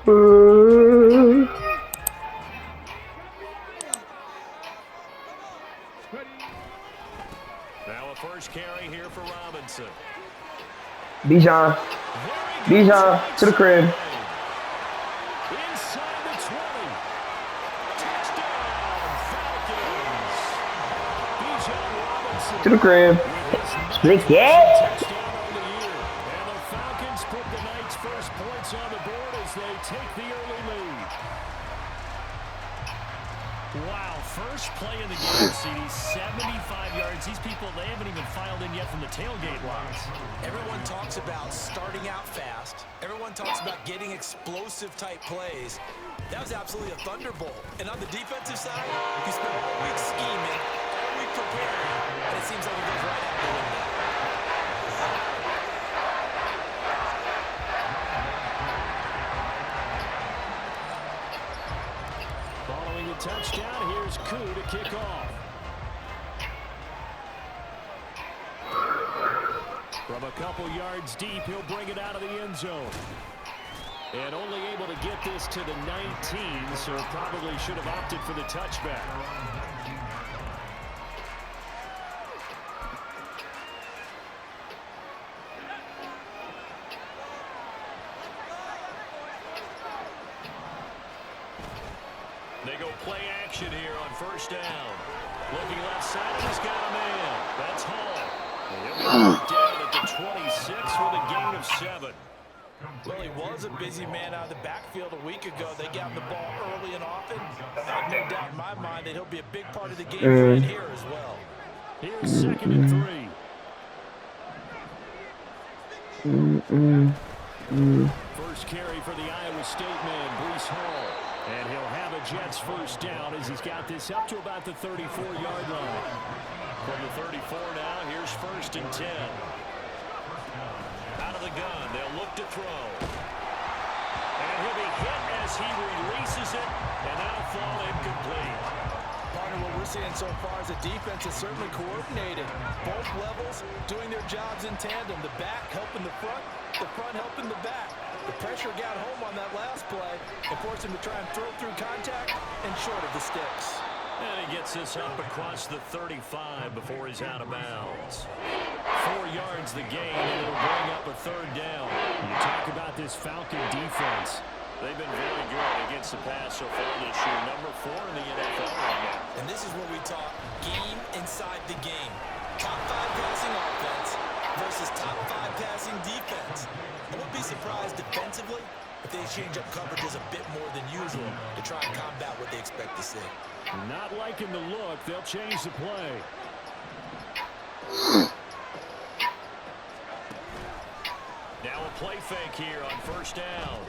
Now a first carry here for Robinson. Bijan. Bijan to the crib. Inside the 20. Touchdown, Falcons. Bijan Robinson. To the crib. With Yeah. touchdown on the year. And the Falcons put the Knights' first points on the board as they take the early lead. Wow, first play of the game, CD, 75 yards. These people, they haven't even filed in yet from the tailgate lines. Everyone talks about starting out fast. Everyone talks about getting explosive-type plays. That was absolutely a thunderbolt. And on the defensive side, you spent all week scheming, all week preparing, and it seems like it goes right out the window. Following the touchdown, here's Koo to kick off. From a couple yards deep, he'll bring it out of the end zone. And only able to get this to the 19, so probably should have opted for the touchback. They go play action here on first down. Looking left side, and he's got a man. That's Hall. And he'll be brought down at the 26 with a gain of 7. Well, he was a busy man out of the backfield a week ago. They got him the ball early and often. I have no doubt in my mind that he'll be a big part of the game plan here as well. Here's 2nd and 3. First carry for the Iowa State man, Breece Hall. And he'll have a Jets first down as he's got this up to about the 34-yard line. From the 34 now, here's 1st and 10. Out of the gun, they'll look to throw. And he'll be hit as he releases it, and that'll fall incomplete. Part of what we're seeing so far is the defense is certainly coordinated. Both levels doing their jobs in tandem. The back helping the front helping the back. The pressure got home on that last play and forced him to try and throw through contact and short of the sticks. And he gets this up across the 35 before he's out of bounds. 4 yards the gain, and it'll bring up a 3rd down. You talk about this Falcon defense. They've been very good against the pass so far this year. Number 4 in the NFL right now. And this is where we talk game inside the game. Top 5 passing offense versus top 5 passing defense. I wouldn't be surprised defensively if they change up coverages a bit more than usual to try and combat what they expect to see. Not liking the look. They'll change the play. Now a play fake here on first down.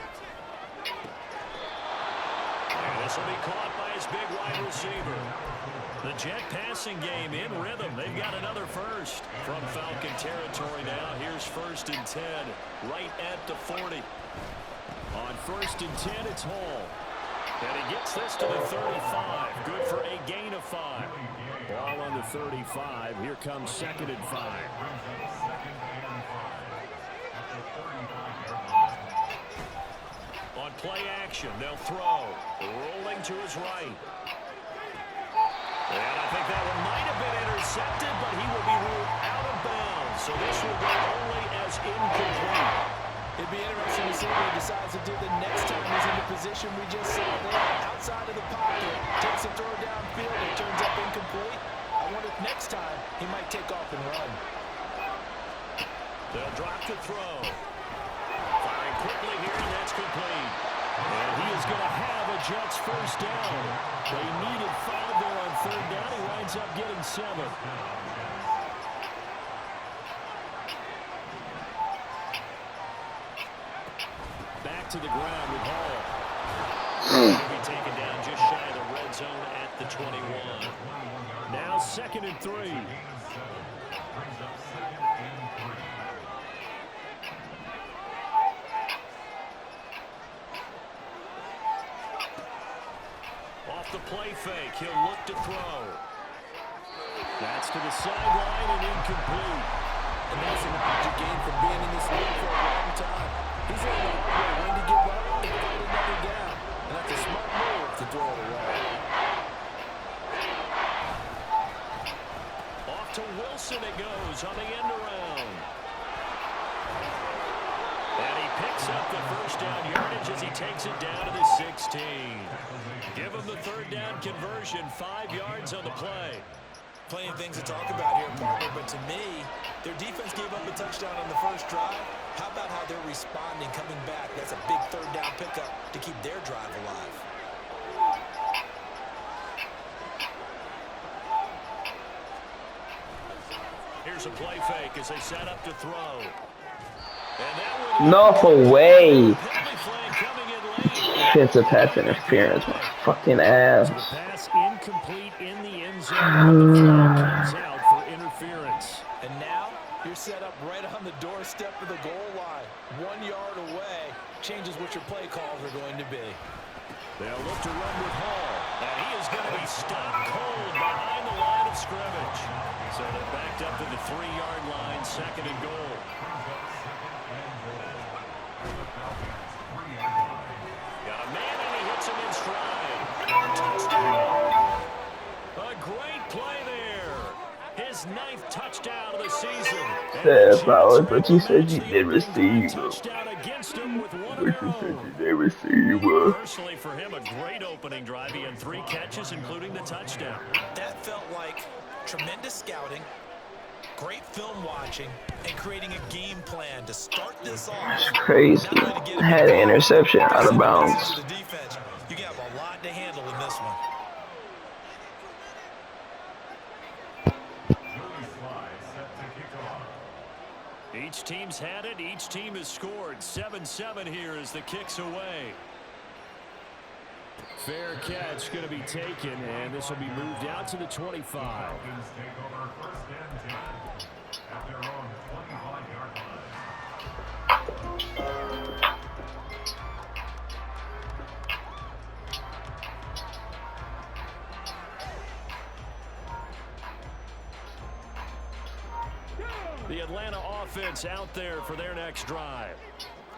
And this will be caught by his big wide receiver. The Jet passing game in rhythm. They've got another first from Falcon territory now. Here's 1st and 10, right at the 40. On 1st and 10, it's Hall. And he gets this to the 35. Good for a gain of 5. Ball on the 35. Here comes 2nd and 5. On play action, they'll throw. Rolling to his right. And I think that one might have been intercepted, but he will be ruled out of bounds. So this will go only as incomplete. It'd be interesting to see what he decides to do the next time he's in the position we just saw there. Outside of the pocket, takes a throw downfield, it turns up incomplete. I wonder if next time he might take off and run. They'll drop to throw. Firing quickly here, and that's complete. And he is going to have a Jets first down. They needed 5 there on 3rd down. He winds up getting 7. Back to the ground with Hall. He'll be taken down just shy of the red zone at the 21. Now 2nd and 3. Off the play fake, he'll look to throw. That's to the sideline and incomplete. And that's an object gain from being in this league for a long time. He's learned the hard way when to give up and find another picks up the first down yardage as he takes it down to the 16. Give him the third down conversion, 5 yards on the play. Plenty of things to talk about here, partner, but to me, their defense gave up a touchdown on the first drive. How about how they're responding, coming back? That's a big third down pickup to keep their drive alive. Here's a play fake as they set up to throw. No way. It's a pass interference, my fucking ass. So the pass incomplete in the end zone. The flag comes out for interference. And now you're set up right on the doorstep of the goal line. 1 yard away changes what your play calls are going to be. They'll look to run with Hall. And he is going to be stopped cold behind the line of scrimmage. So they're backed up to the 3-yard line, 2nd and goal. Got a man and he hits him in stride. Touchdown. A great play there. His 9th touchdown of the season. That's not what you said you did receive. Touchdown against him with one of What their you said own. you did receive. Personally, for him, a great opening drive. He had 3 catches, including the touchdown. That felt like tremendous scouting, great film watching, and creating a game plan to start this off. That's crazy. Had an interception out of bounds. You have a lot to handle in this one. Each team's had it. Each team has scored. 7-7 here as the kick's away. Fair catch going to be taken, and this will be moved out to the 25. The Atlanta offense out there for their next drive.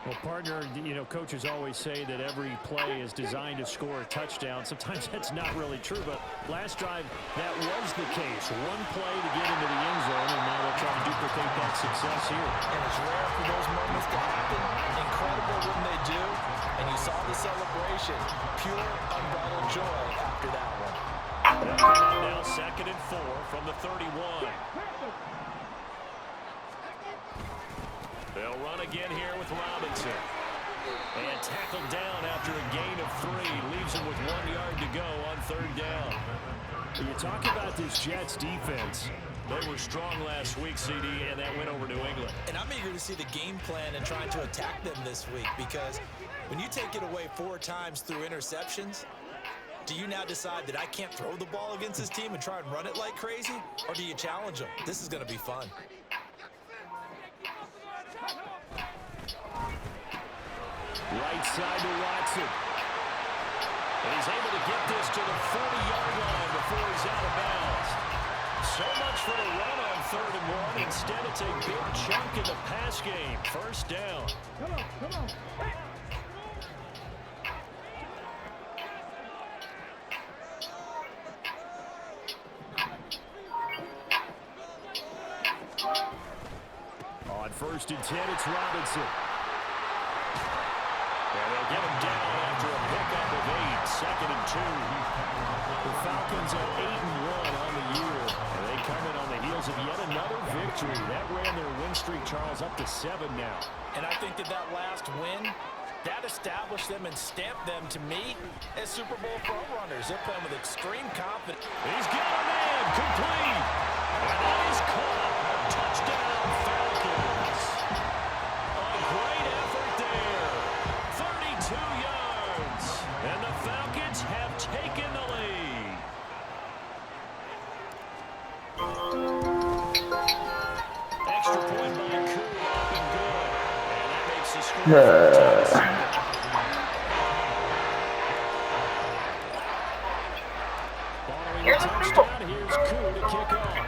Well, partner, you know, coaches always say that every play is designed to score a touchdown. Sometimes that's not really true, but last drive, that was the case. One play to get into the end zone, and now they'll try to duplicate that success here. And it's rare for those moments to happen. Incredible when they do. And you saw the celebration. Pure, unbridled joy after that one. Now 2nd and 4 from the 31. They'll run again here with Robinson. And tackled down after a gain of 3. Leaves him with 1 yard to go on 3rd down. You talk about this Jets defense. They were strong last week, CD, and that went over New England. And I'm eager to see the game plan and trying to attack them this week, because when you take it away 4 times through interceptions, do you now decide that I can't throw the ball against this team and try and run it like crazy? Or do you challenge them? This is going to be fun. Right side to Watson. And he's able to get this to the 40-yard line before he's out of bounds. So much for the run on 3rd and 1. Instead, it's a big chunk in the pass game. 1st down. Come on. Hey. On 1st and 10, it's Robinson. And they'll get him down after a pickup of 8, 2nd and 2. The Falcons are 8-1 on the year. And they come in on the heels of yet another victory. That ran their win streak, Charles, up to 7 now. And I think that last win, that established them and stamped them, to me, as Super Bowl front runners. They're playing with extreme confidence. He's got a man, complete. And that is caught. Touchdown, Falcons. A great effort there. 32 yards. And the Falcons have taken the lead. Extra point by Koo, up and good. And that makes the score. Following the touchdown, here's Koo to kick off.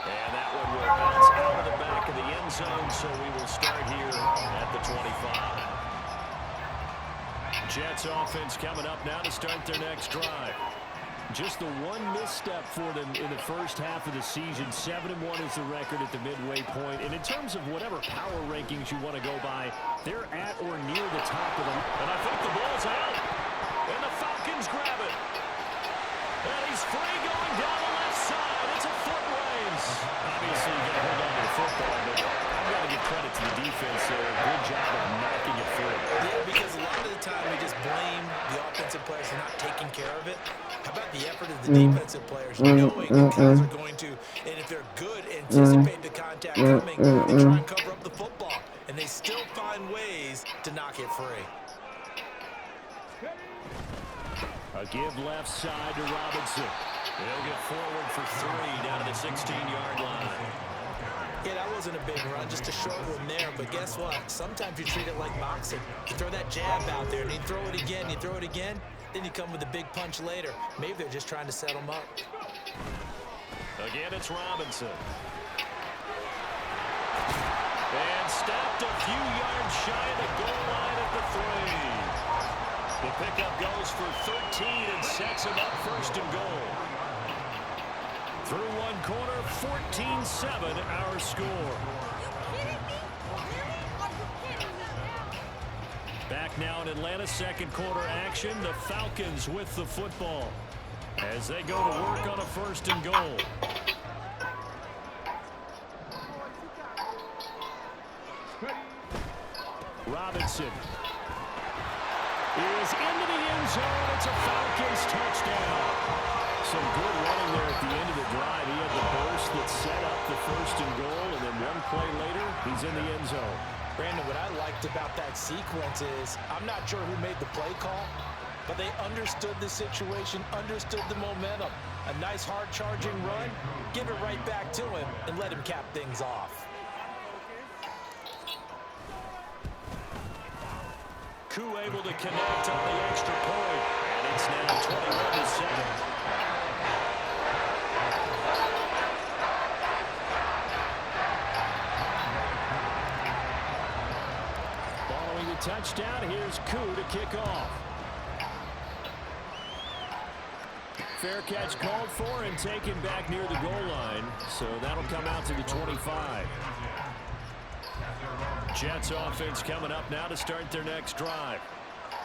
And that one will bounce out of the back of the end zone, so we will start here at the 25. Jets offense coming up now to start their next drive. Just the one misstep for them in the first half of the season. 7-1 is the record at the midway point. And in terms of whatever power rankings you want to go by, they're at or near the top of them. And I think the ball's out. And the Falcons grab it. And he's free going down the left side. It's a foot race. Obviously, you got to hold on to the football, but I've got to give credit to the defense there. Good job of knocking it free. Yeah, because a lot of the time we just blame the offensive players for not taking care of it. How about the effort of the defensive players, knowing the guys are going to, and if they're good, anticipate the contact coming and try and cover up the football. And they still find ways to knock it free. A give left side to Robinson. He'll get forward for 3 down to the 16-yard line. Yeah, that wasn't a big run, just a short one there. But guess what? Sometimes you treat it like boxing. You throw that jab out there, and you throw it again, you throw it again, then you come with a big punch later. Maybe they're just trying to set them up. Again, it's Robinson. And stepped a few yards shy of the goal line at the 3. The pickup goes for 13 and sets him up first and goal. Through one quarter, 14-7 our score. Back now in Atlanta, second quarter action. The Falcons with the football as they go to work on a first and goal. Robinson is into the end zone. It's a Falcons touchdown. Some good running there at the end of the drive. He had the burst that set up the first and goal, and then one play later, he's in the end zone. Brandon, what I liked about that sequence is I'm not sure who made the play call, but they understood the situation, understood the momentum. A nice hard charging run, give it right back to him, and let him cap things off. Koo able to connect on the extra point, and it's now 21-7. Following the touchdown, here's Koo to kick off. Fair catch called for and taken back near the goal line, so that'll come out to the 25. Jets offense coming up now to start their next drive.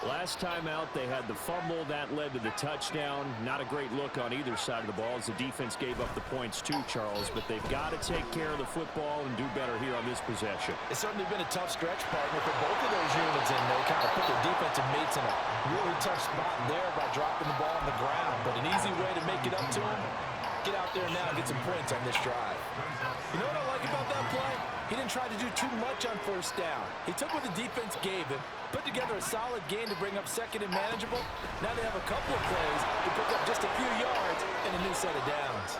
Last time out, they had the fumble. That led to the touchdown. Not a great look on either side of the ball as the defense gave up the points too, Charles. But they've got to take care of the football and do better here on this possession. It's certainly been a tough stretch, partner, for both of those units, and they kind of put their defensive mates in a really tough spot there by dropping the ball on the ground. But an easy way to make it up to them, get out there now and get some points on this drive. You know what I like about that play? He didn't try to do too much on first down. He took what the defense gave him, put together a solid gain to bring up second and manageable. Now they have a couple of plays to pick up just a few yards and a new set of downs.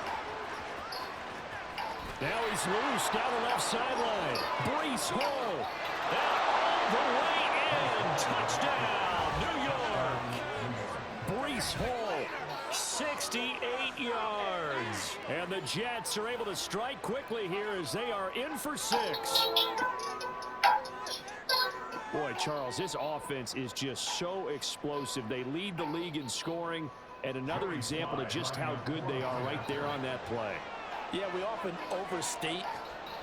Now he's loose down the left sideline. Breece Hall. And all the way in. Touchdown, New York. Breece Hall, 68 yards. And the Jets are able to strike quickly here as they are in for 6. Boy, Charles, this offense is just so explosive. They lead the league in scoring, and another example of just how good they are right there on that play. Yeah, we often overstate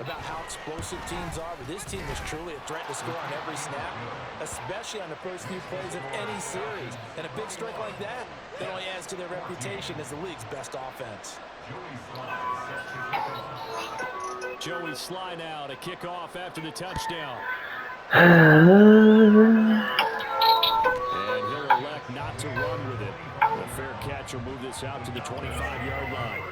about how explosive teams are, but this team is truly a threat to score on every snap, especially on the first few plays of any series. And a big strike like that only adds to their reputation as the league's best offense. Joey Sly now to kick off after the touchdown. And he'll elect not to run with it. A fair catch will move this out to the 25-yard line.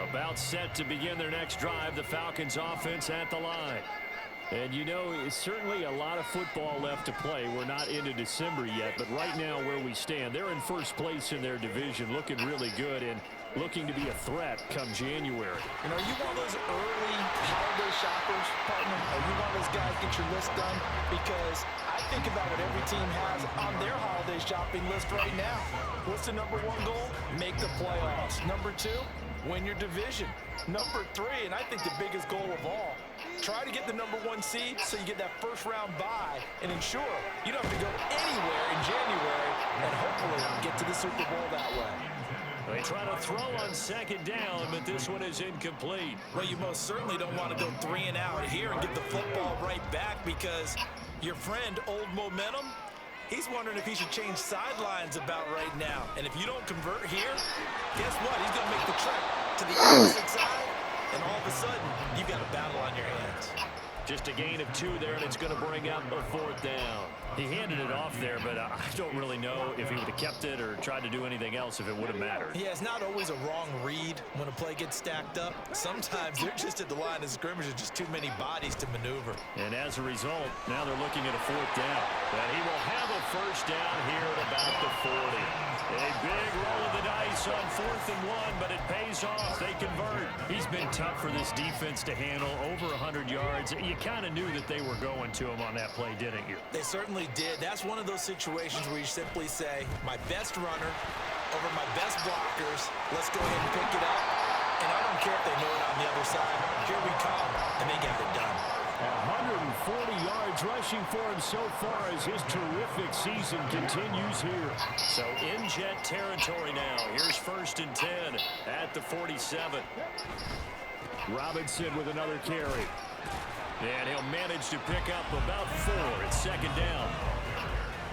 About set to begin their next drive, the Falcons offense at the line. And you know, it's certainly a lot of football left to play. We're not into December yet, but right now where we stand, they're in first place in their division, looking really good and looking to be a threat come January. You know, you one of those early holiday shoppers, partner? Are you one of those guys get your list done? Because I think about what every team has on their holiday shopping list right now. What's the number 1 goal? Make the playoffs. Number 2, win your division. Number 3, and I think the biggest goal of all, Try to get the #1 seed so you get that first-round bye and ensure you don't have to go anywhere in January and hopefully get to the Super Bowl that way. They try to throw on second down, but this one is incomplete. Well, you most certainly don't want to go 3 and out here and get the football right back because your friend, Old Momentum, he's wondering if he should change sidelines about right now. And if you don't convert here, guess what? He's going to make the trek to the opposite side, and all of a sudden, you've got a battle on your hands. Just a gain of 2 there, and it's going to bring up a 4th down. He handed it off there, but I don't really know if he would have kept it or tried to do anything else if it would have mattered. Yeah, it's not always a wrong read when a play gets stacked up. Sometimes they're just at the line of scrimmage with just too many bodies to maneuver. And as a result, now they're looking at a 4th down. And he will have a first down here at about the 40. A big roll of the dice on 4th and 1, but it pays off. They convert. He's been tough for this defense to handle, over 100 yards. You kind of knew that they were going to him on that play, didn't you? They certainly did. That's one of those situations where you simply say, my best runner over my best blockers. Let's go ahead and pick it up. And I don't care if they know it on the other side. Here we come, and they get it done. 140 yards rushing for him so far as his terrific season continues here. So in Jet territory now. Here's 1st and 10 at the 47. Robinson with another carry. And he'll manage to pick up about 4. It's 2nd down.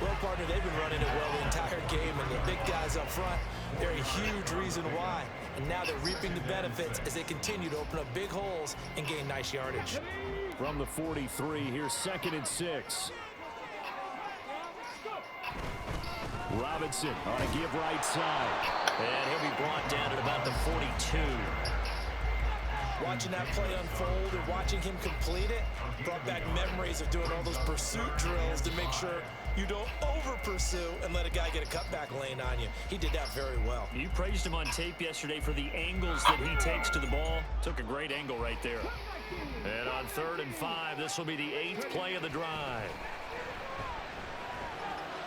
Well, partner, they've been running it well the entire game, and the big guys up front, they're a huge reason why. And now they're reaping the benefits as they continue to open up big holes and gain nice yardage. From the 43, here's 2nd and 6. Robinson on a give right side. And he'll be brought down at about the 42. Watching that play unfold and watching him complete it brought back memories of doing all those pursuit drills to make sure you don't over-pursue and let a guy get a cutback lane on you. He did that very well. You praised him on tape yesterday for the angles that he takes to the ball. Took a great angle right there. And on 3rd and 5, this will be the 8th play of the drive.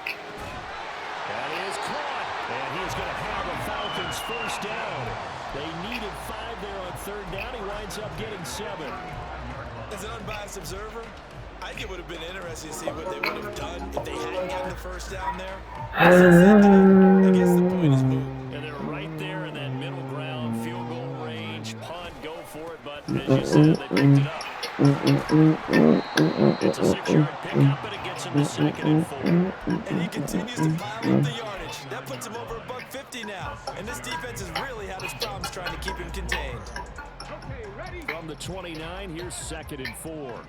That is caught. And he's going to have a Falcons first down. They needed 5 there on 3rd down. He winds up getting 7. As an unbiased observer, I think it would have been interesting to see what they would have done if they hadn't gotten the first down there. I guess the point is moved. And they're right there in that middle ground, field goal range, punt, go for it. But as you said, they picked it up. It's a 6-yard pickup, but it gets him to 2nd and 4. And he continues to pile up the yardage. That puts him over $150 now. And this defense has really had its problems trying to keep him contained. From the 29, here's 2nd and 4.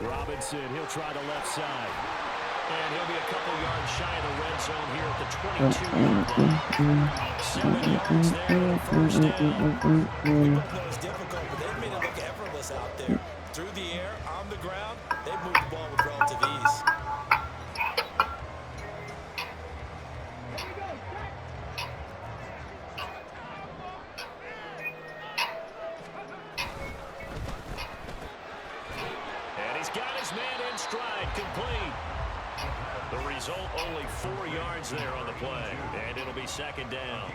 Robinson, he'll try the left side. And he'll be a couple yards shy of the red zone here at the 22-yard line. 7 yards there, first down. We both know it's difficult, but they've made it look effortless out there. Through the air, on the ground, they've moved the ball with relative ease. And he's got his man in stride, complete. The result, only 4 yards there on the play. And it'll be 2nd down.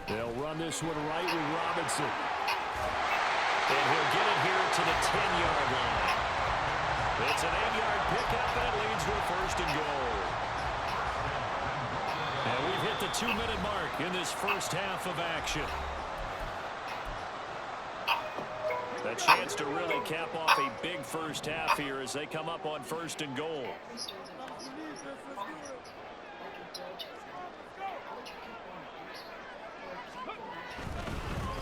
They'll run this one right with Robinson. And he'll get it here to the 10-yard line. It's an 8-yard pickup that leads to a 1st and goal. And we've hit the 2-minute mark in this first half of action. A chance to really cap off a big first half here as they come up on 1st and goal.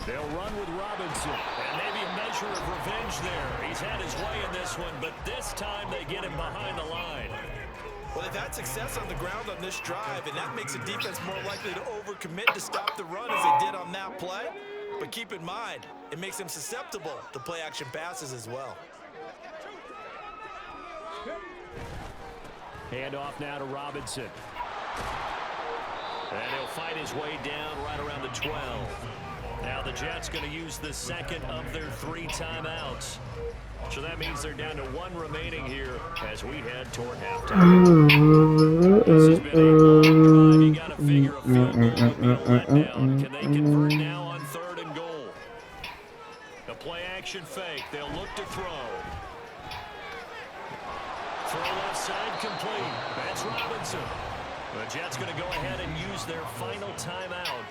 They'll run with Robinson. And maybe a measure of revenge there. He's had his way in this one, but this time they get him behind the line. Well, they've had success on the ground on this drive, and that makes the defense more likely to overcommit to stop the run as they did on that play. But keep in mind, it makes them susceptible to play-action passes as well. Hand off now to Robinson. And he'll fight his way down right around the 12. Now the Jets going to use the second of their 3 timeouts. So that means they're down to 1 remaining here as we head toward halftime. This has been a long drive. You got to figure a field goal would be a letdown. Can they convert now on 3rd and goal? A play action fake. They'll look to throw. Throw left side complete. That's Robinson. The Jets going to go ahead and use their final timeout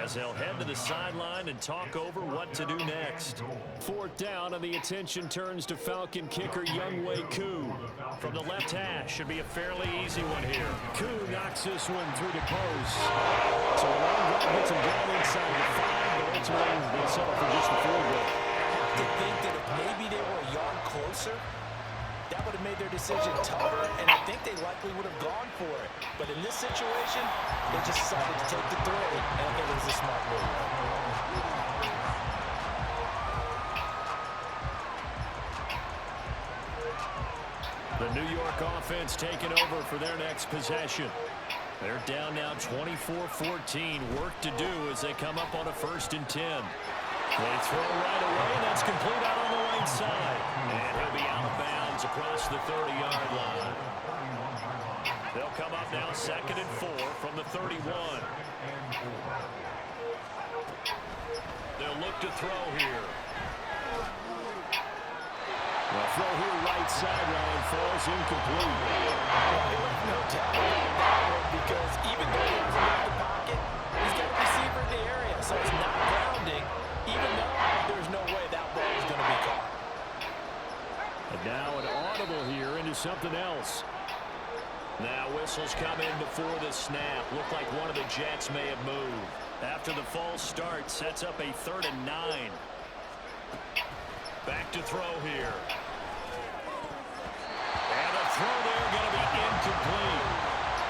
as they'll head to the sideline and talk over what to do next. 4th down, and the attention turns to Falcon kicker Younghoe Koo. From the left hash, should be a fairly easy one here. Koo knocks this one through the post. So a long drive gets him down inside the 5, but ultimately they settle for just the field goal. To think that if maybe they were a yard closer, that would have made their decision tougher, and I think they likely would have gone for it. But in this situation, they just decided to take the 3, and I think it was a smart move. The New York offense taking over for their next possession. They're down now 24-14. Work to do as they come up on a 1st and 10. They throw right away, and that's complete out on the right side. And he'll be out of bounds across the 30-yard line. They'll come up now 2nd and 4 from the 31. They'll look to throw here. Well, throw here right sideline falls incomplete. No doubt about that one, because even though he was in the pocket, he's got a receiver in the area, so it's not grounding, even though there's no way that ball is going to be caught. And now an audible here into something else. Now whistles come in before the snap. Looked like one of the Jets may have moved. After the false start, sets up a 3rd and 9. Back to throw here. And a throw there going to be incomplete.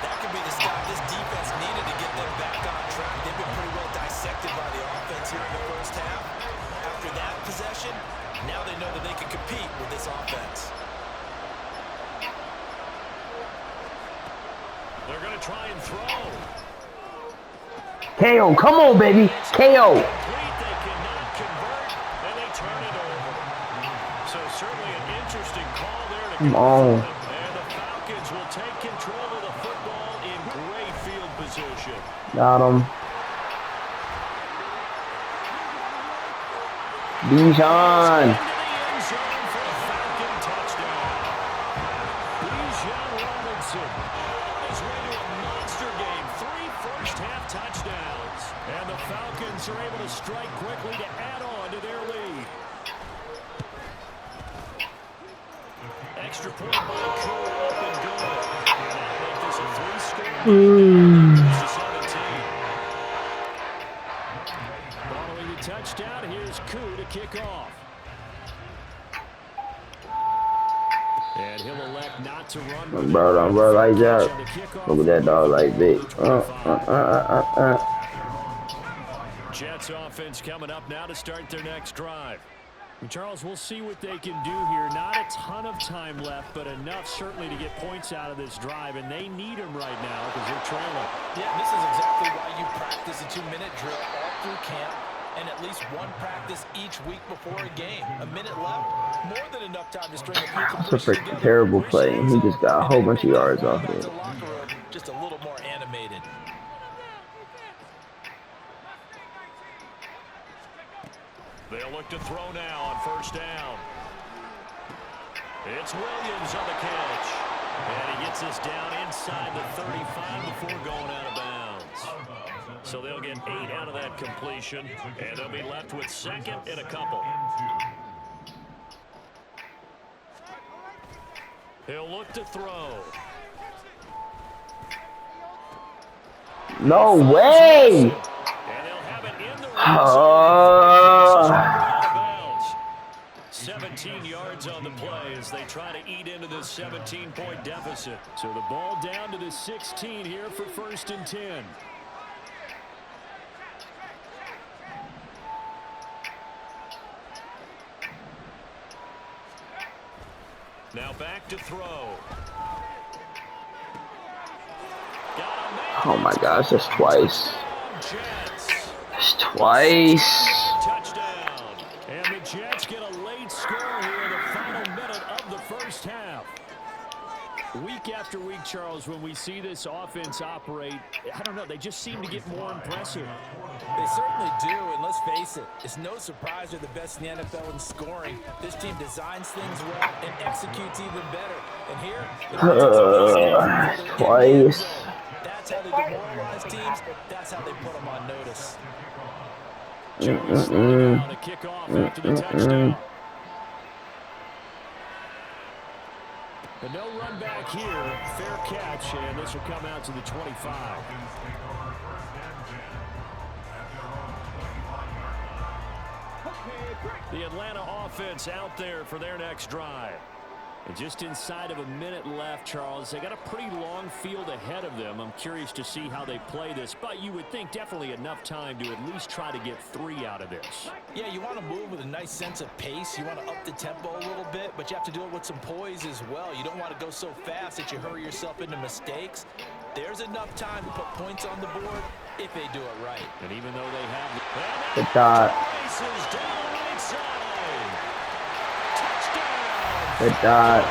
That could be the stop this defense needed to get them back on track. They've been pretty well dissected by the offense here in the 1st half. After that possession, now they know that they can compete with this offense. They're going to try and throw. KO, come on, baby. KO. They cannot convert, and they turn it over. So certainly an interesting call there to Come go on. for them. And the Falcons will take control of the football in great field position. Got him. Bijan. Into the end zone for a Falcon touchdown. Bijan Robinson on his way to a monster game. 3 first-half touchdowns. And the Falcons are able to strike quickly to add on to their lead. Extra point by Koo, up and good. That'll make this a 3-score game. To 17. Following the touchdown, here's Koo to kick off. And he'll elect not to run. Bro, don't bro like that. Look at that dog like big. Jets offense coming up now to start their next drive. And Charles, we'll see what they can do here. Not a ton of time left, but enough certainly to get points out of this drive, and they need them right now because they're trailing. Yeah, this is exactly why you practice a 2-minute drill all through camp and at least one practice each week before a game. A minute left, more than enough time to string a few That's a freaking terrible play. He just got a whole bunch of yards off it. Just a little more animated. They'll look to throw now on 1st down. It's Williams on the catch. And he gets us down inside the 35 before going out of bounds. So they'll get 8 out of that completion, and they'll be left with 2nd and a couple. He'll look to throw. No way! And they'll have it in the red zone. 17 yards on the play as they try to eat into this 17-point deficit. So the ball down to the 16 here for 1st and 10. Now back to throw. Got a man. Oh my gosh, that's twice. That's twice. Touchdown. And the Jets get a late score here in the final minute of the first half. Week after week, Charles, when we see this offense operate, I don't know, they just seem to get more impressive. They certainly do, and let's face it, it's no surprise they're the best in the NFL in scoring. This team designs things well and executes even better. And here, twice. that's how they demoralize teams. That's how they put them on notice. Jones down to kick off after the touchdown. But no run back here. Fair catch, and this will come out to the 25. The Atlanta offense out there for their next drive. And just inside of a minute left, Charles. They got a pretty long field ahead of them. I'm curious to see how they play this, but you would think definitely enough time to at least try to get 3 out of this. Yeah, you want to move with a nice sense of pace. You want to up the tempo a little bit, but you have to do it with some poise as well. You don't want to go so fast that you hurry yourself into mistakes. There's enough time to put points on the board if they do it right. And even though they have the dot. The dot.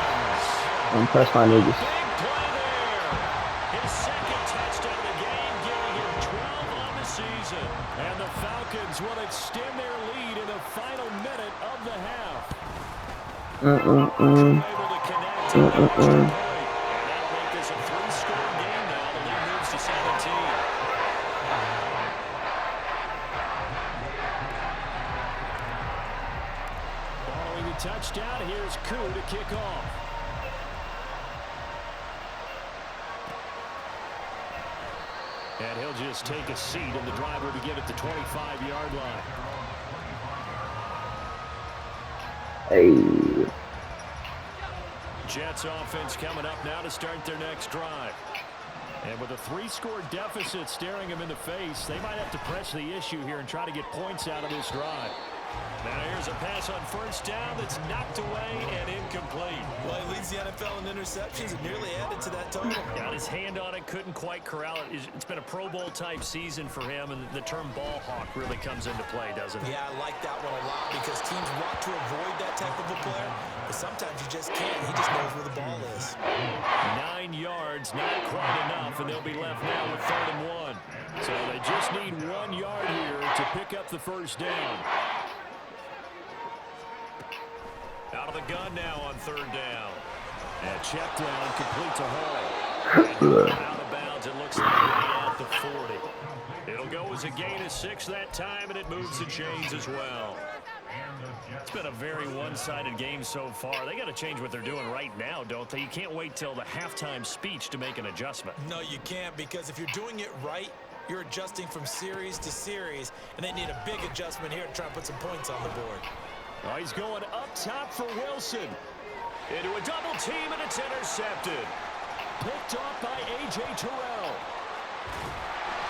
Don't press my niggas. Big play there. His second touchdown of the game, giving him 12 on the season. And the Falcons will extend their lead in the final minute of the half. Able to connect and that'll make this a 3-score game now. The lead moves to 17. Following the touchdown, here's Koo to kick off. And he'll just take a seat, and the driver will begin at the 25-yard line. Hey. Jets offense coming up now to start their next drive. And with a 3-score deficit staring them in the face, they might have to press the issue here and try to get points out of this drive. Now here's a pass on first down that's knocked away and incomplete. Well, he leads the NFL in interceptions and nearly added to that total. Got his hand on it, couldn't quite corral it. It's been a Pro Bowl type season for him, and the term ball hawk really comes into play, doesn't it? Yeah, I like that one a lot because teams want to avoid that type of a player, but sometimes you just can't. He just knows where the ball is. 9 yards, not quite enough, and they'll be left now with 3rd and 1. So they just need 1 yard here to pick up the first down. Out of the gun now on 3rd down. And check down, complete to Hall. And out of bounds, it looks like right at the 40. It'll go as a gain of 6 that time, and it moves the chains as well. It's been a very one-sided game so far. They got to change what they're doing right now, don't they? You can't wait till the halftime speech to make an adjustment. No, you can't, because if you're doing it right, you're adjusting from series to series, and they need a big adjustment here to try and put some points on the board. Oh, he's going up top for Wilson. Into a double team, and it's intercepted. Picked off by A.J. Terrell.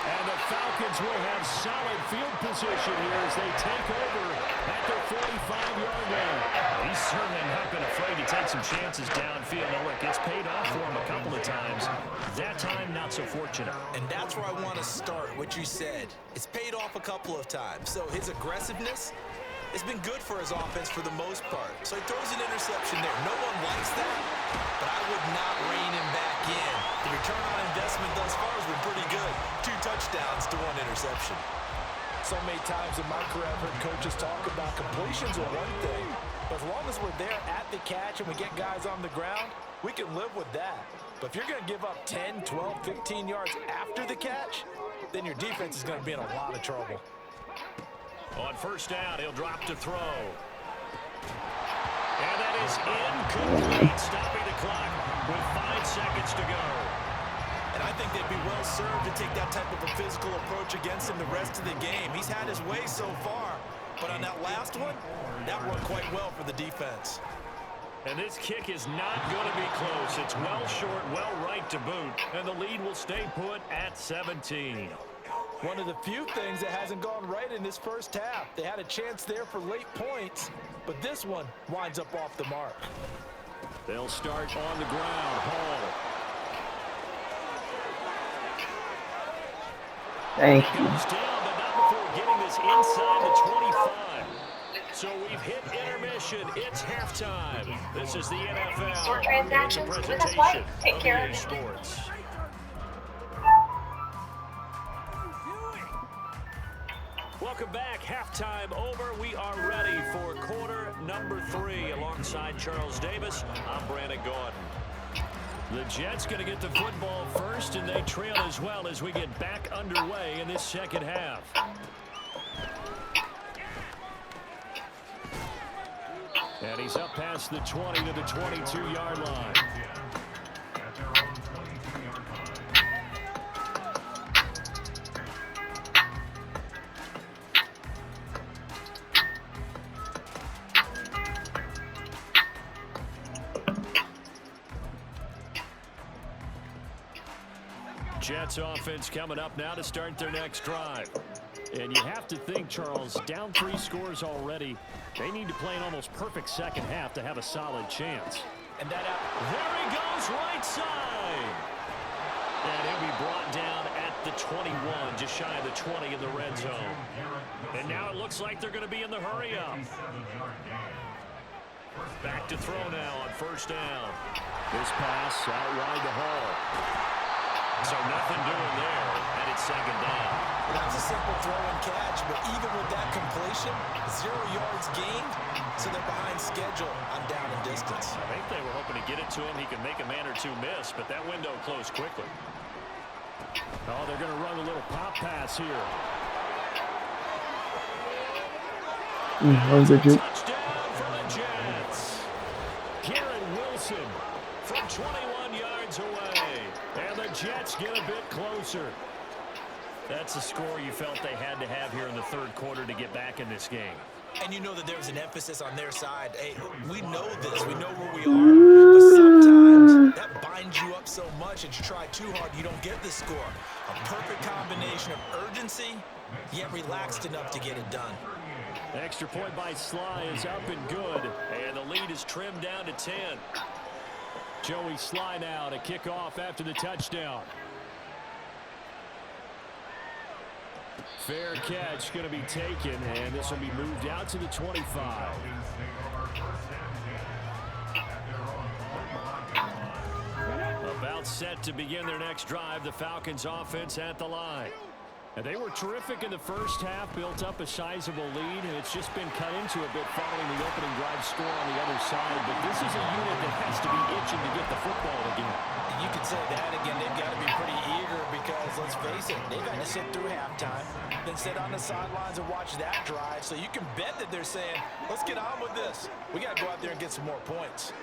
And the Falcons will have solid field position here as they take over at their 45-yard line. He's certainly not been afraid to take some chances downfield. Now, look, it's paid off for him a couple of times. That time, not so fortunate. And that's where I want to start, what you said. It's paid off a couple of times. So his aggressiveness, it's been good for his offense for the most part. So he throws an interception there. No one likes that, but I would not rein him back in. The return on investment thus far has been pretty good. 2 touchdowns to 1 interception. So many times in my career, I've heard coaches talk about completions are one thing, but as long as we're there at the catch and we get guys on the ground, we can live with that. But if you're going to give up 10, 12, 15 yards after the catch, then your defense is going to be in a lot of trouble. On first down, he'll drop to throw. And that is incomplete, stopping the clock with 5 seconds to go. And I think they'd be well served to take that type of a physical approach against him the rest of the game. He's had his way so far, but on that last one, that worked quite well for the defense. And this kick is not going to be close. It's well short, well right to boot, and the lead will stay put at 17. One of the few things that hasn't gone right in this first half. They had a chance there for late points, but this one winds up off the mark. They'll start on the ground. Hall. Thank He you. goes down, but not before getting this inside the 25. So we've hit intermission. It's halftime. This is the NFL. Store It's a transactions with a presentation swipe. Take of care EA of it. Sports. Welcome back. Halftime over. We are ready for quarter number 3. Alongside Charles Davis, I'm Brandon Gordon. The Jets going to get the football first, and they trail as well as we get back underway in this second half. And he's up past the 20 to the 22-yard line. Jets offense coming up now to start their next drive. And you have to think, Charles, down 3 scores already. They need to play an almost perfect second half to have a solid chance. And that there he goes, right side. And he'll be brought down at the 21, just shy of the 20 in the red zone. And now it looks like they're going to be in the hurry up. Back to throw now on first down. This pass out wide to Hall. So nothing doing there, and it's second down. That's a simple throw and catch, but even with that completion, 0 yards gained, so they're behind schedule on down and distance. I think they were hoping to get it to him. He could make a man or two miss, but that window closed quickly. Oh, they're going to run a little pop pass here. Touchdown for the Jets. Garrett Wilson from 21 yards away. And the Jets get a bit closer. That's a score you felt they had to have here in the third quarter to get back in this game. And you know that there's an emphasis on their side. Hey, we know this. We know where we are. But sometimes that binds you up so much that you try too hard, you don't get the score. A perfect combination of urgency, yet relaxed enough to get it done. Extra point by Sly is up and good. And the lead is trimmed down to 10. Joey Sly now to kick off after the touchdown. Fair catch going to be taken, and this will be moved out to the 25. About set to begin their next drive, the Falcons offense at the line. And they were terrific in the first half, built up a sizable lead, and it's just been cut into a bit following the opening drive score on the other side. But this is a unit that has to be itching to get the football again. You could say that again. They've got to be pretty eager because, let's face it, they've got to sit through halftime, then sit on the sidelines and watch that drive. So you can bet that they're saying, let's get on with this. We got to go out there and get some more points.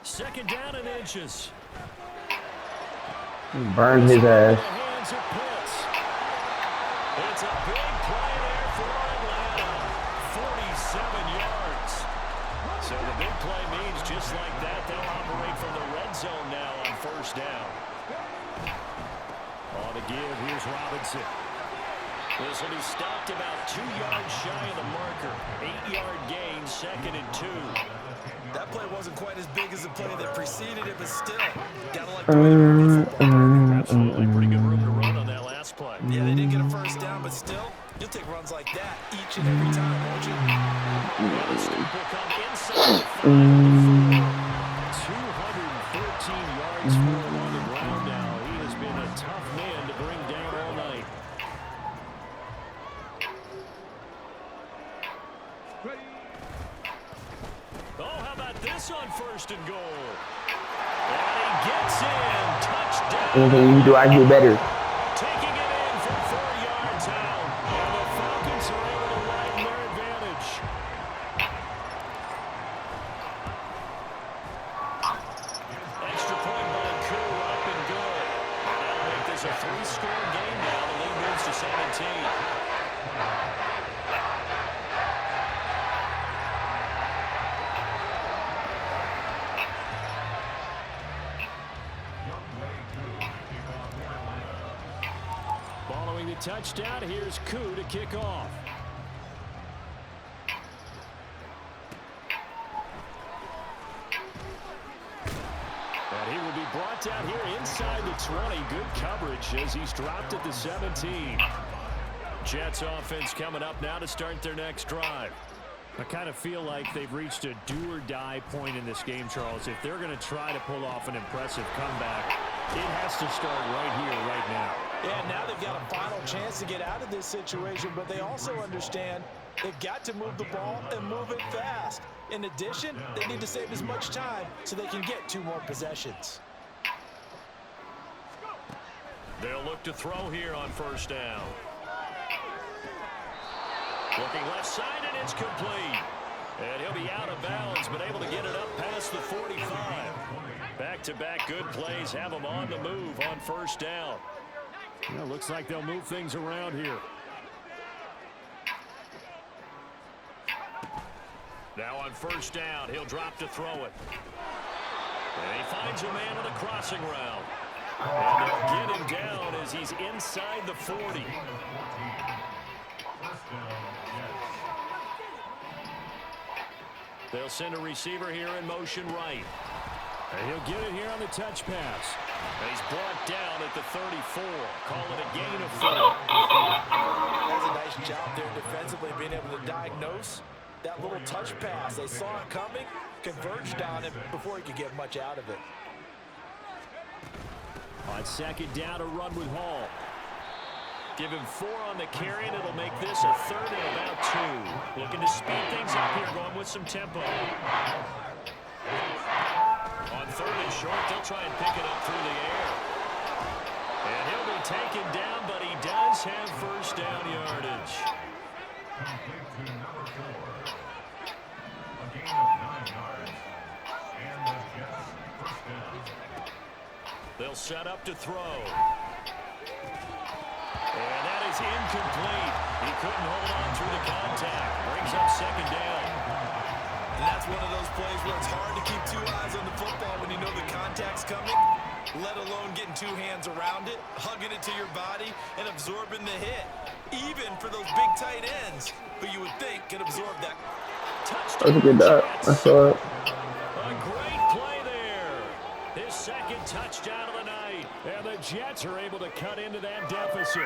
Second down and inches. Burn his ass. It's a big play there for Atlanta. 47 yards. So the big play means just like that, they'll operate from the red zone now on first down. On the give, here's Robinson. This will be stopped about 2 yards shy of the marker. 8-yard gain, 2nd and 2. That play wasn't quite as big as the play that preceded it, but still, gotta like the way they run the football. Absolutely, pretty good room to run on that last play. Yeah, they didn't get a first down, but still, you'll take runs like that each and every time, won't you? Well, the scoop will come inside the 5 214 yards for him on the ground now. He has been a tough man to bring down all night. Oh, how about this on first and goal? And he gets in. Touchdown. Anything do I do better? Taking it in from 4 yards out. And the Falcons are able to widen their advantage. Extra point by Koo, up and good. That'll make this a 3-score game now. The lead moves to 17. Following the touchdown, here's Koo to kick off. brought down here inside the 20. Good coverage as he's dropped at the 17. Jets offense coming up now to start their next drive. I kind of feel like they've reached a do-or-die point in this game, Charles. If they're going to try to pull off an impressive comeback, it has to start right here, right now. Yeah, now they've got a final chance to get out of this situation, but they also understand they've got to move the ball and move it fast. In addition, they need to save as much time so they can get 2 more possessions. They'll look to throw here on first down. Looking left side, and it's complete. And he'll be out of bounds, but able to get it up past the 45. Back-to-back good plays have them on the move on first down. Yeah, looks like they'll move things around here. Now on first down, he'll drop to throw it. And he finds a man on a crossing route. And they'll get him down as he's inside the 40. They'll send a receiver here in motion right. And he'll get it here on the touch pass. And he's brought down at the 34. Call it a gain of 4. That's a nice job there defensively, being able to diagnose that little touch pass. They saw it coming, converged on it before he could get much out of it. On second down, a run with Hall. Give him 4 on the carry, and it'll make this a 3rd and about 2. Looking to speed things up here, going with some tempo. On 3rd and short, they'll try and pick it up through the air. And he'll be taken down, but he does have first down yardage. They'll set up to throw. And that is incomplete. He couldn't hold on through the contact. Brings up second down. And that's one of those plays where it's hard to keep 2 eyes on the football when you know the contact's coming, let alone getting 2 hands around it, hugging it to your body, and absorbing the hit. Even for those big tight ends who you would think could absorb that. That was a good I saw it. A great play there. His second touchdown of the night. And the Jets are able to cut into that deficit.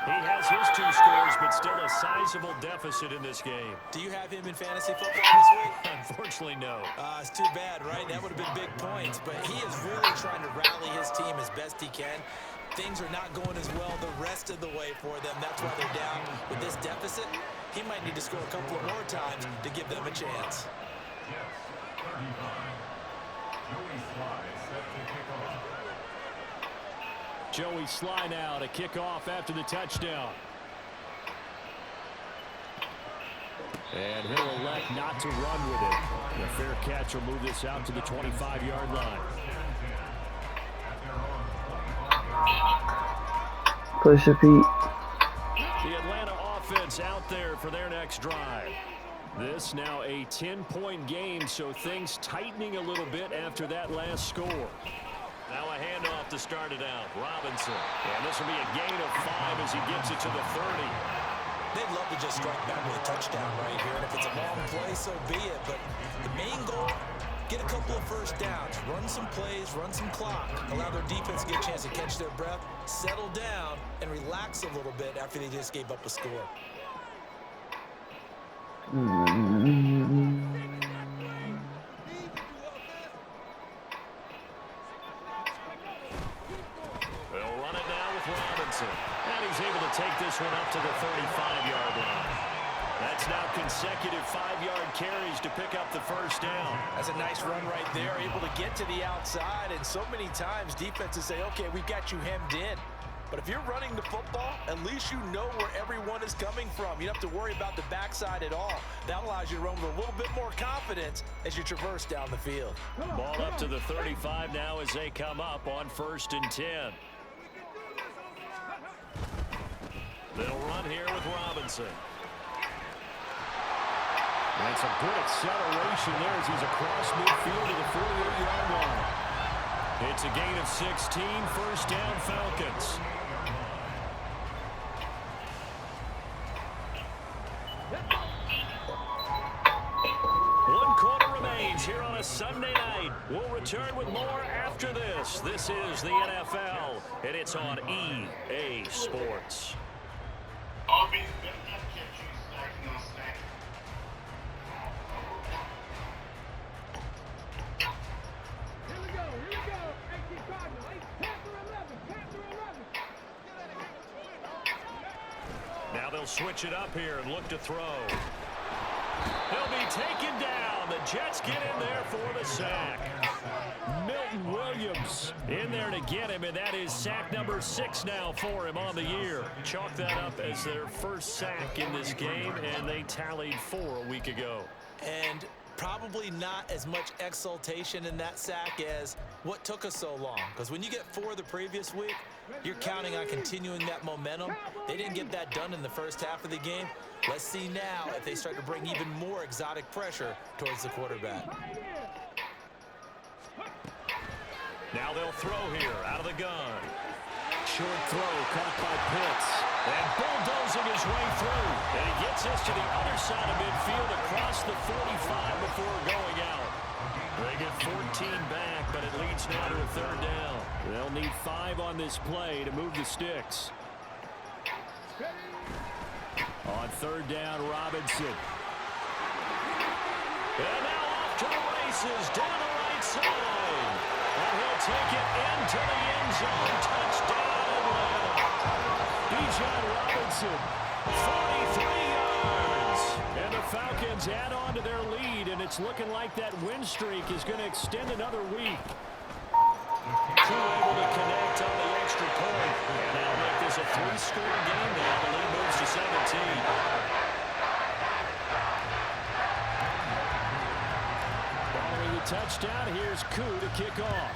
He has his 2 scores, but still a sizable deficit in this game. Do you have him in fantasy football this week? Unfortunately, no. It's too bad, right? That would have been big points, but he is really trying to rally his team as best he can. Things are not going as well the rest of the way for them. That's why they're down. With this deficit, he might need to score a couple of more times to give them a chance. Joey Sly now to kick off after the touchdown. And he'll elect not to run with it. The fair catch will move this out to the 25-yard line. Push it, Pete. The Atlanta offense out there for their next drive. This now a 10-point game, so things tightening a little bit after that last score. Now a handoff to start it out. Robinson. And this will be a gain of 5 as he gets it to the 30. They'd love to just strike back with a touchdown right here. And if it's a long play, so be it. But the main goal, get a couple of first downs. Run some plays, run some clock. Allow their defense to get a chance to catch their breath, settle down, and relax a little bit after they just gave up a score. And he's able to take this one up to the 35-yard line. That's now consecutive 5-yard carries to pick up the first down. That's a nice run right there, able to get to the outside. And so many times defenses say, okay, we've got you hemmed in. But if you're running the football, at least you know where everyone is coming from. You don't have to worry about the backside at all. That allows you to run with a little bit more confidence as you traverse down the field. Ball up to the 35 now as they come up on 1st and 10. They'll run here with Robinson. And some good acceleration there as he's across midfield to the 48-yard line. It's a gain of 16, first down Falcons. One quarter remains here on a Sunday night. We'll return with more after this. This is the NFL, and it's on EA Sports. Now they'll switch it up here and look to throw. He'll be taken down. The Jets get in there for the sack. Milton Williams in there to get him, and that is sack number 6 now for him on the year. Chalk that up as their first sack in this game, and they tallied 4 a week ago. And probably not as much exultation in that sack as what took us so long. Because when you get 4 the previous week, you're counting on continuing that momentum. They didn't get that done in the first half of the game. Let's see now if they start to bring even more exotic pressure towards the quarterback. Now they'll throw here out of the gun. Short throw caught by Pitts. And bulldozing his way through. And he gets us to the other side of midfield across the 45 before going out. They get 14 back, but it leads now to a 3rd down. They'll need 5 on this play to move the sticks. On 3rd down, Robinson. And now off to the races down the right side. And he'll take it into the end zone. Touchdown, Atlanta. Bijan Robinson, 43 yards. And the Falcons add on to their lead, and it's looking like that win streak is going to extend another week. Two able to connect on the extra point. And that'll make this a 3-score game now. The lead moves to 17. Following the touchdown, here's Koo to kick off.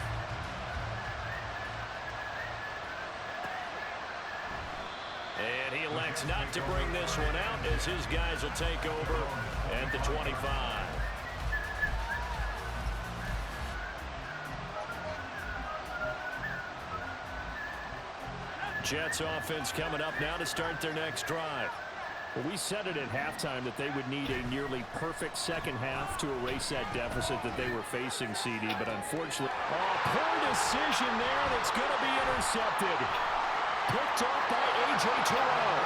And he elects not to bring this one out as his guys will take over at the 25. Jets offense coming up now to start their next drive. Well, we said it at halftime that they would need a nearly perfect second half to erase that deficit that they were facing, CD, but unfortunately... poor decision there that's going to be intercepted. Picked off by A.J. Terrell.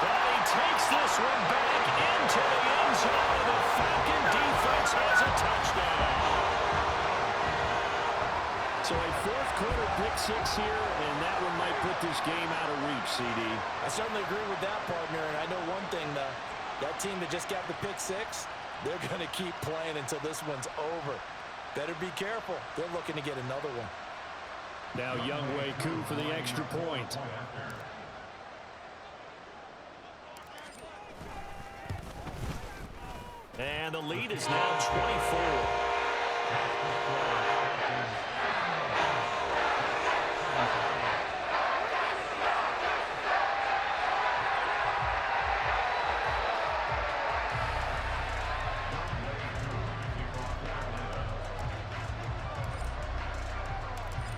But he takes this one back into the end zone, and the Falcon defense has a touchdown. So a 4th-quarter pick-6 here, and that one might put this game out of reach, CD. I certainly agree with that, partner. And I know one thing, though. That team that just got the pick-6, they're going to keep playing until this one's over. Better be careful. They're looking to get another one. Now Younghoe Koo for the extra point. And the lead is now 24.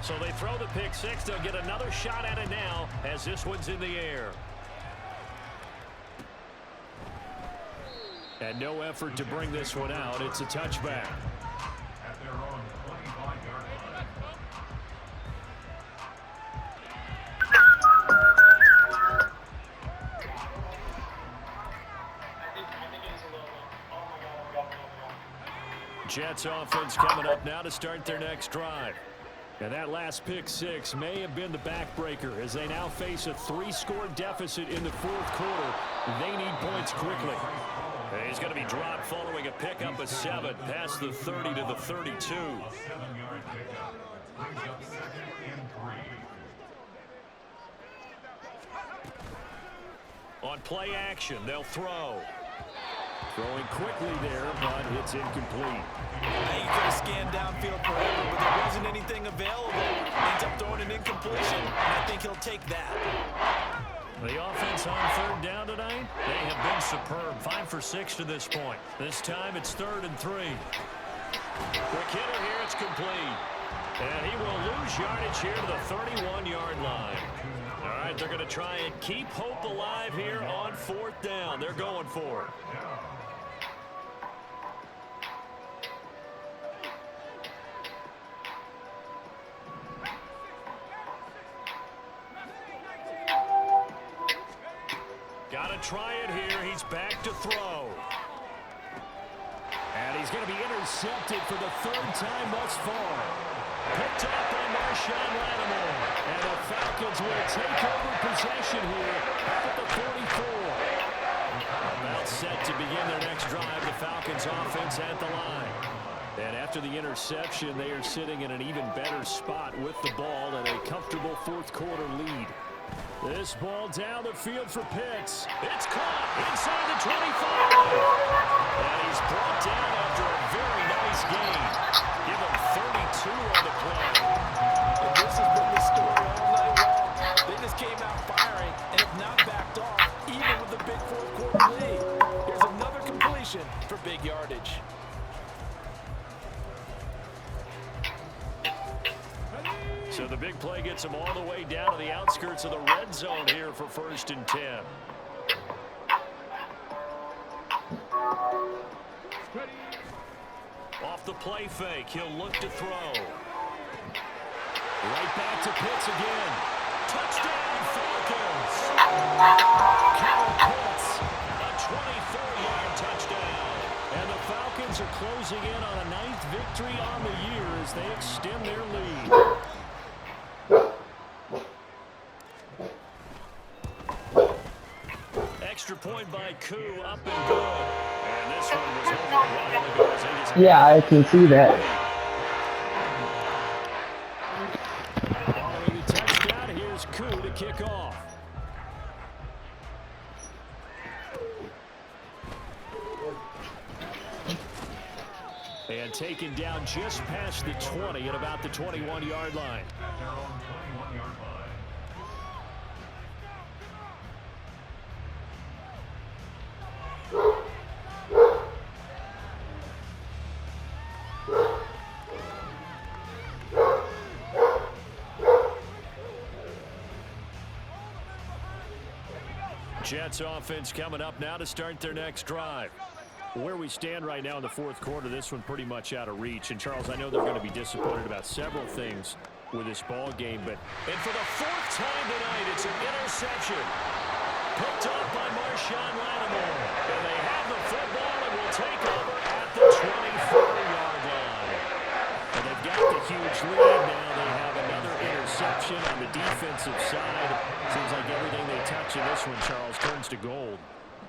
So they throw the pick-6. They'll get another shot at it now as this one's in the air. And no effort to bring this one out. It's a touchback. Jets offense coming up now to start their next drive. And that last pick-6 may have been the backbreaker as they now face a 3-score deficit in the 4th quarter. They need points quickly. He's going to be dropped following a pickup of 7 past the 30 to the 32. On play action, they'll throw. Throwing quickly there, but it's incomplete. He could have scanned downfield forever, but there wasn't anything available. Ends up throwing an incompletion, and I think he'll take that. The offense on 3rd down tonight, they have been superb. 5 for 6 to this point. This time it's 3rd and 3. Quick hitter here, it's complete. And he will lose yardage here to the 31-yard line. All right, they're going to try and keep hope alive here on 4th down. They're going for it. to try it here. He's back to throw. And he's going to be intercepted for the third time thus far. Picked up by Marshawn Lattimore. And the Falcons will take over possession here at the 44. About set to begin their next drive. The Falcons offense at the line. And after the interception, they are sitting in an even better spot with the ball and a comfortable fourth quarter lead. This ball down the field for Pitts. It's caught inside the 25. And he's brought down after a very nice gain. Give him 32 on the play. And this has been the story all night long. They just came out firing and have not backed off, even with the big fourth quarter lead. Here's another completion for big yardage. So the big play gets him all the way down to the outskirts of the red zone here for 1st and 10. Off the play fake, he'll look to throw. Right back to Pitts again. Touchdown, Falcons! Kyle Pitts, a 24-yard touchdown. And the Falcons are closing in on a 9th victory on the year as they extend their lead. Extra point by Koo, up and good. And this one was over a while ago as they just... Yeah, I can see that. Following the touchdown, here's Koo to kick off. And taken down just past the 20 at about the 21-yard line. Jets offense coming up now to start their next drive. Where we stand right now in the fourth quarter, this one pretty much out of reach. And, Charles, I know they're going to be disappointed about several things with this ball game, but... And for the 4th time tonight, it's an interception. Picked up by Marshawn Lattimore. And they have the football and will take over at the 24-yard line. And they've got the huge lead now. They have another interception on the defensive side. Seems like everything they touch in this one, Charles, turns to gold.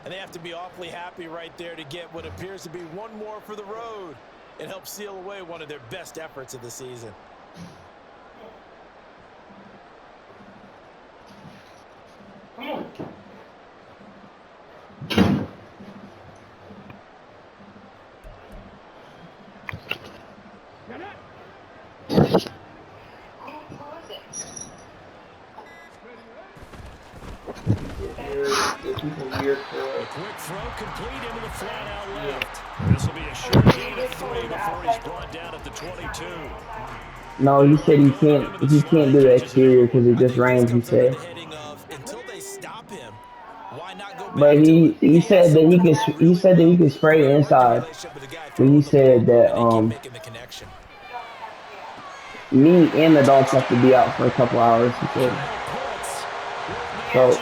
And they have to be awfully happy right there to get what appears to be one more for the road and help seal away one of their best efforts of the season. A quick throw complete into the flat out left. This will be a short gain of 3 before he's brought down at the 22. No, he said he can't do the exterior because it just rains, he said. Until they stop him, why not go back? But he said that he could spray inside. But he said that me and the dogs have to be out for a couple hours, he said. So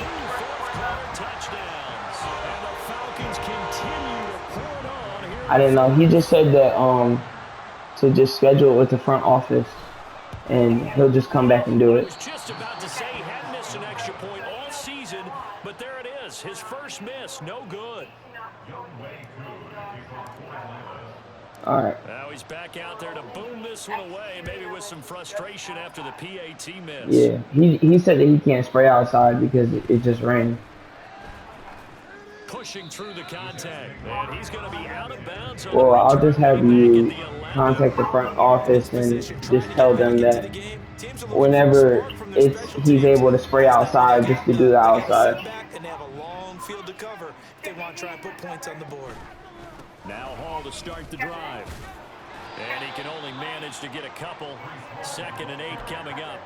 I didn't know. He just said that to just schedule it with the front office, and he'll just come back and do it. I was just about to say he hadn't missed an extra point all season, but there it is. His first miss, no good. All right. Now he's back out there to boom this one away, maybe with some frustration after the PAT miss. Yeah, he said that he can't spray outside because it just rained. Pushing through the contact, and he's going to be out of bounds. Well, I'll just have you contact the front office and just tell them that whenever he's able to spray outside, just to do the outside. And have a long field to cover if they want to try and put points on the board. Now Hall to start the drive, and he can only manage to get a couple. 2nd and 8 coming up.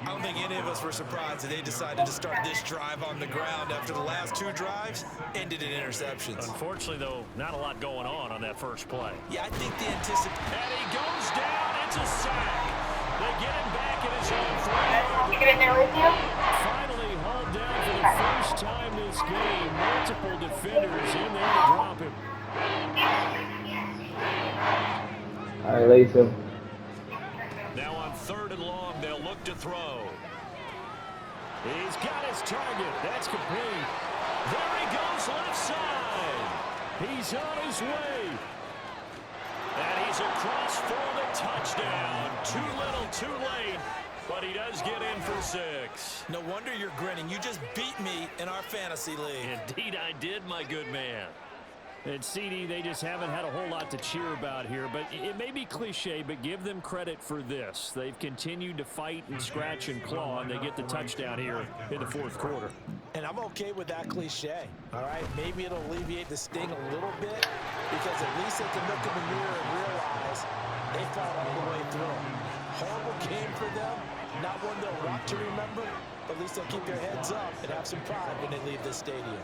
I don't think any of us were surprised that they decided to start this drive on the ground after the last 2 drives ended in interceptions. Unfortunately, though, not a lot going on that first play. Yeah, I think the anticipation. And he goes down. It's a sack. They get him back in his own 3-yard line. Finally hauled down for the first time this this game. Multiple defenders in there to drop him. All right, Latham. Now on 3rd and long, they'll look to throw. He's got his target. That's complete. There he goes left side. He's on his way. And he's across for the touchdown. Too little, too late. But he does get in for 6. No wonder you're grinning. You just beat me in our fantasy league. Indeed I did, my good man. And CD, they just haven't had a whole lot to cheer about here. But it may be cliche, but give them credit for this. They've continued to fight and scratch and claw, and they get the touchdown here in the 4th quarter. And I'm okay with that cliche, all right? Maybe it'll alleviate the sting a little bit because at least they can look in the mirror and realize they fought all the way through. Horrible game for them, not one they'll want to remember, but at least they'll keep their heads up and have some pride when they leave this stadium.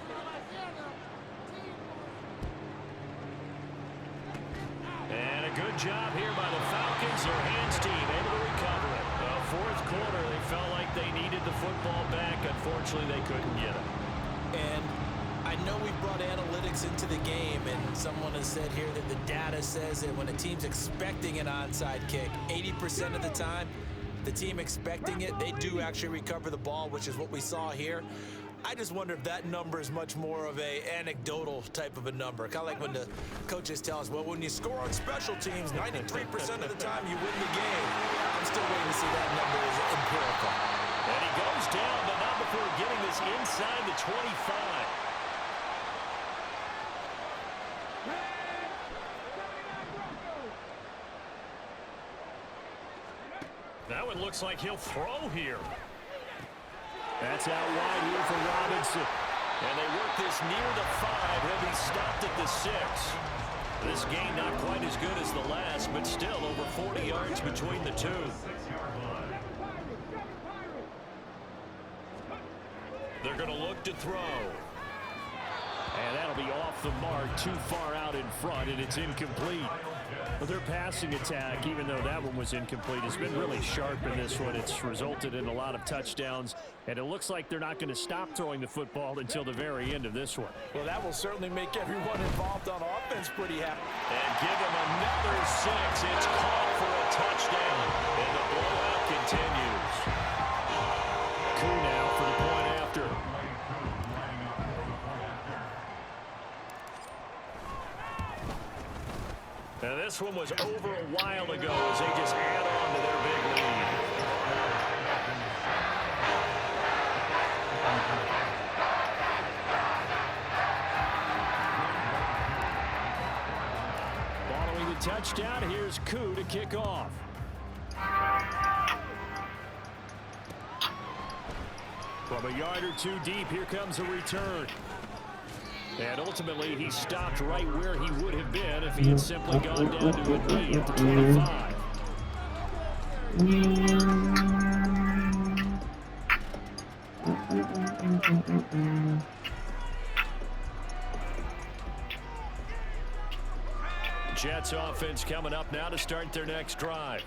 And a good job here by the Falcons. Their hands team able to recover it. The 4th quarter, they felt like they needed the football back. Unfortunately, they couldn't get it. And I know we brought analytics into the game, and someone has said here that the data says that when a team's expecting an onside kick, 80% of the time, the team expecting it, they do actually recover the ball, which is what we saw here. I just wonder if that number is much more of a anecdotal type of a number. Kind of like when the coaches tell us, well, when you score on special teams, 93% of the time you win the game. I'm still waiting to see that number is empirical. And he goes down, but not before getting this inside the 25. Now it looks like he'll throw here. That's out wide here for Robinson. And they work this near the 5. He'll be stopped at the 6. This game not quite as good as the last, but still over 40 yards between the two. They're going to look to throw. And that'll be off the mark, too far out in front, and it's incomplete. But their passing attack, even though that one was incomplete, has been really sharp in this one. It's resulted in a lot of touchdowns, and it looks like they're not going to stop throwing the football until the very end of this one. Well, that will certainly make everyone involved on offense pretty happy. And give him another 6. It's caught for a touchdown, and the blowout continues. Koo now for the point after. Now this one was over a while ago as they just add on to their big lead. Following the touchdown, here's Koo to kick off. From a yard or two deep, here comes a return. And ultimately, he stopped right where he would have been if he had simply gone down to a knee at the 25. Jets offense coming up now to start their next drive.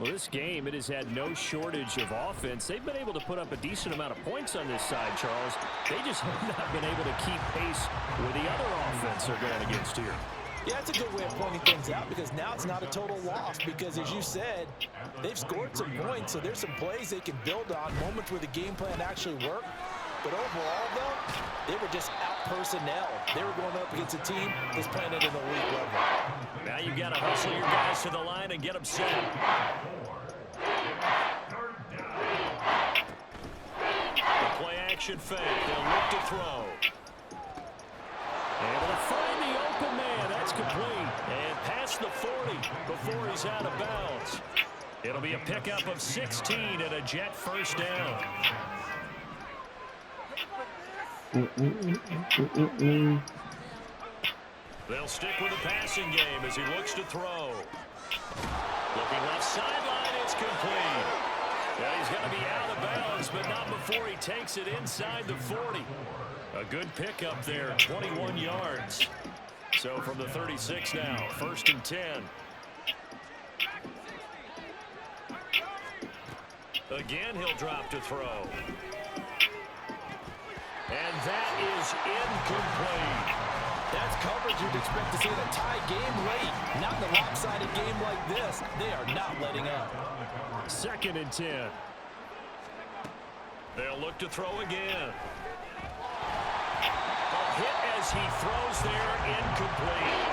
Well, this game, it has had no shortage of offense. They've been able to put up a decent amount of points on this side, Charles. They just have not been able to keep pace with the other offense they're going against here. Yeah, that's a good way of pointing things out because now it's not a total loss because, as you said, they've scored some points, so there's some plays they can build on, moments where the game plan actually worked. But overall, though, they were just out-personnel. They were going up against a team that's playing at an elite level. Now you've got to hustle your guys to the line and get them set. The play-action fake. They'll look to throw. Able to find the open man. That's complete. And past the 40 before he's out of bounds. It'll be a pickup of 16 and a Jet first down. They'll stick with the passing game as he looks to throw. Looking left sideline, it's complete. Yeah, he's going to be out of bounds, but not before he takes it inside the 40. A good pickup there, 21 yards. So from the 36 now, 1st and 10. Again, he'll drop to throw. And that is incomplete. That's coverage you'd expect to see in a tie game late. Not in a lopsided game like this. They are not letting up. 2nd and 10. They'll look to throw again. A hit as he throws there, incomplete.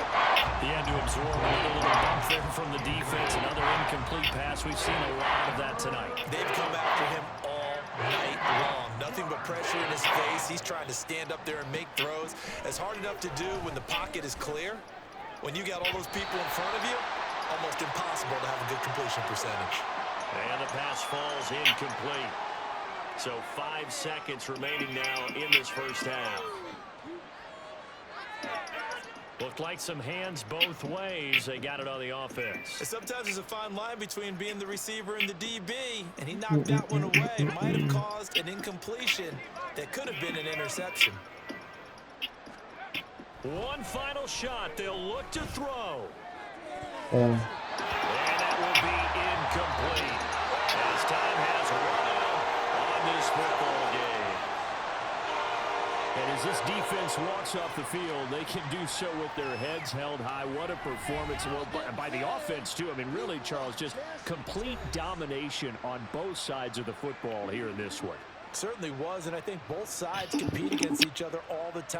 He had to absorb another little bump there from the defense. Another incomplete pass. We've seen a lot of that tonight. They've come after him all night long. Nothing but pressure in his face. He's trying to stand up there and make throws. It's hard enough to do when the pocket is clear. When you got all those people in front of you, almost impossible to have a good completion percentage. And the pass falls incomplete. So 5 seconds remaining now in this first half. Looked like some hands both ways. They got it on the offense. And sometimes there's a fine line between being the receiver and the DB, and he knocked that one away. Might have caused an incompletion that could have been an interception. One final shot. They'll look to throw. Yeah. And that will be incomplete. As time has run out on this football game. And as this defense walks off the field, they can do so with their heads held high. What a performance. Well, by the offense, too. I mean, really, Charles, just complete domination on both sides of the football here in this one. Certainly was, and I think both sides compete against each other all the time.